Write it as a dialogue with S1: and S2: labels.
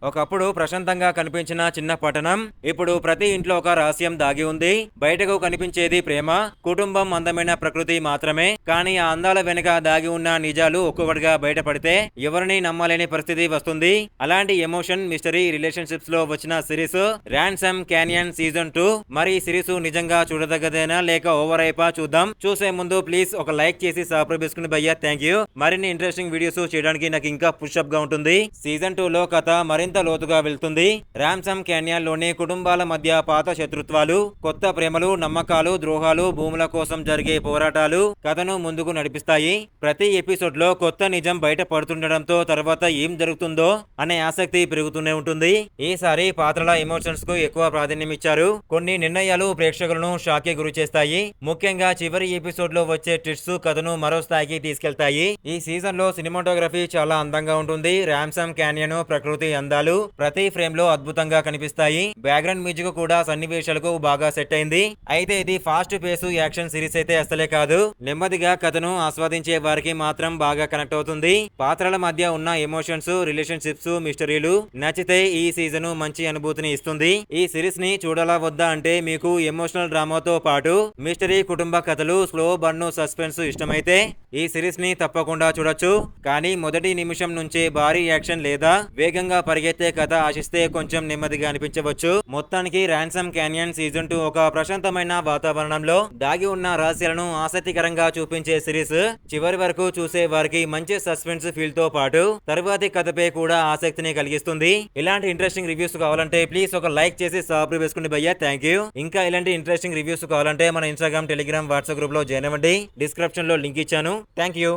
S1: ఒకప్పుడు ప్రశాంతంగా కనిపించిన చిన్న పట్టణం ఇప్పుడు ప్రతి ఇంట్లో ఒక రహస్యం దాగి ఉంది. బయటకు కనిపించేది ప్రేమ, కుటుంబం, అందమైన ప్రకృతి మాత్రమే. కానీ ఆ అందాల వెనుక దాగి ఉన్న నిజాలు ఒక్కొక్కటిగా బయటపడితే ఎవరిని నమ్మలేని పరిస్థితి వస్తుంది. అలాంటి ఎమోషన్, మిస్టరీ, రిలేషన్షిప్స్ లో వచ్చిన సిరీస్ ర్యాన్సమ్ క్యానియన్ సీజన్ 2. మరి ఈ సిరీస్ నిజంగా చూడదగ్గదేనా లేక ఓవర్ అయిపా చూద్దాం. చూసే ముందు ప్లీజ్ ఒక లైక్ చేసి సబ్స్క్రైబ్ చేసుకుని భయ్యా, థ్యాంక్ యూ. మరిన్ని ఇంట్రెస్టింగ్ వీడియోస్ చేయడానికి నాకు ఇంకా పుషప్ గా ఉంటుంది. సీజన్ 2 లో కథ మరింత లోతుగా వెళ్తుంది. ర్యాన్సమ్ క్యానియన్ లోని కుటుంబాల మధ్య పాత శత్రుత్వాలు, కొత్త ప్రేమలు, నమ్మకాలు, ద్రోహాలు, భూముల కోసం జరిగే పోరాటాలు కథను ముందుకు నడిపిస్తాయి. ప్రతి ఎపిసోడ్ లో కొత్త నిజం బయట పడుతుండటంతో తర్వాత ఏం జరుగుతుందో అనే ఆసక్తి పెరుగుతూనే ఉంటుంది. ఈసారి పాత్రల ఎమోషన్స్ కు ఎక్కువ ప్రాధాన్యం ఇచ్చారు. కొన్ని నిర్ణయాలు ప్రేక్షకులను షాక్ కి గురి చేస్తాయి. ముఖ్యంగా చివరి ఎపిసోడ్ లో వచ్చే ట్విస్ట్స్ కథను మరో స్థాయికి తీసుకెళ్తాయి. ఈ సీజన్ లో సినిమాటోగ్రఫీ చాలా అందంగా ఉంటుంది. ర్యాన్సమ్ క్యానియన్ ప్రకృతి అందాలు ప్రతి ఫ్రేమ్ లో అద్భుతంగా కనిపిస్తాయి. బ్యాక్గ్రౌండ్ మ్యూజిక్ కూడా సన్నివేశాలకు బాగా సెట్ అయింది. అయితే ఇది ఫాస్ట్ పేస్ యాక్షన్ సిరీస్ అయితే అసలే కాదు. నెమ్మదిగా కథను ఆస్వాదించే వారికి మాత్రం బాగా కనెక్ట్ అవుతుంది. పాత్రల మధ్య ఉన్న ఎమోషన్స్, రిలేషన్షిప్స్, మిస్టరీలు నచ్చితే ఈ సీజన్ మంచి అనుభూతిని ఇస్తుంది. ఈ సిరీస్ ని చూడాలా వద్దా అంటే మీకు ఎమోషనల్ డ్రామాతో పాటు మిస్టరీ, కుటుంబ కథలు, స్లో బర్న్, సస్పెన్స్ ఇష్టమైతే ఈ సిరీస్ ని తప్పకుండా చూడొచ్చు. కానీ మొదటి నిమిషం నుంచే భారీ యాక్షన్ లేదా వేగంగా పరిగెత్తే కథ ఆశిస్తే కొంచెం నెమ్మదిగా అనిపించవచ్చు. మొత్తానికి ర్యాన్సమ్ క్యానియన్ సీజన్ 2 ఒక ప్రశాంతమైన వాతావరణంలో దాగి ఉన్న రహస్యాలను ఆసక్తికరంగా చూపించే సిరీస్. చివరి వరకు చూసే వారికి మంచి సస్పెన్స్ ఫీల్ తో పాటు తరువాతి కథపై కూడా ఆసక్తిని కలిగిస్తుంది. ఇలాంటి ఇంట్రెస్టింగ్ రివ్యూస్ కావాలంటే ప్లీజ్ ఒక లైక్ చేసి సబ్స్క్రైబ్ చేసుకుని భయ్యా, థ్యాంక్ యూ. ఇంకా ఇలాంటి ఇంట్రెస్టింగ్ రివ్యూస్ కావాలంటే మన ఇన్స్టాగ్రామ్, టెలిగ్రామ్, వాట్సాప్ గ్రూప్ లో జాయిన్ అవ్వండి. డిస్క్రిప్షన్ లో లింక్ ఇచ్చాను. Thank you.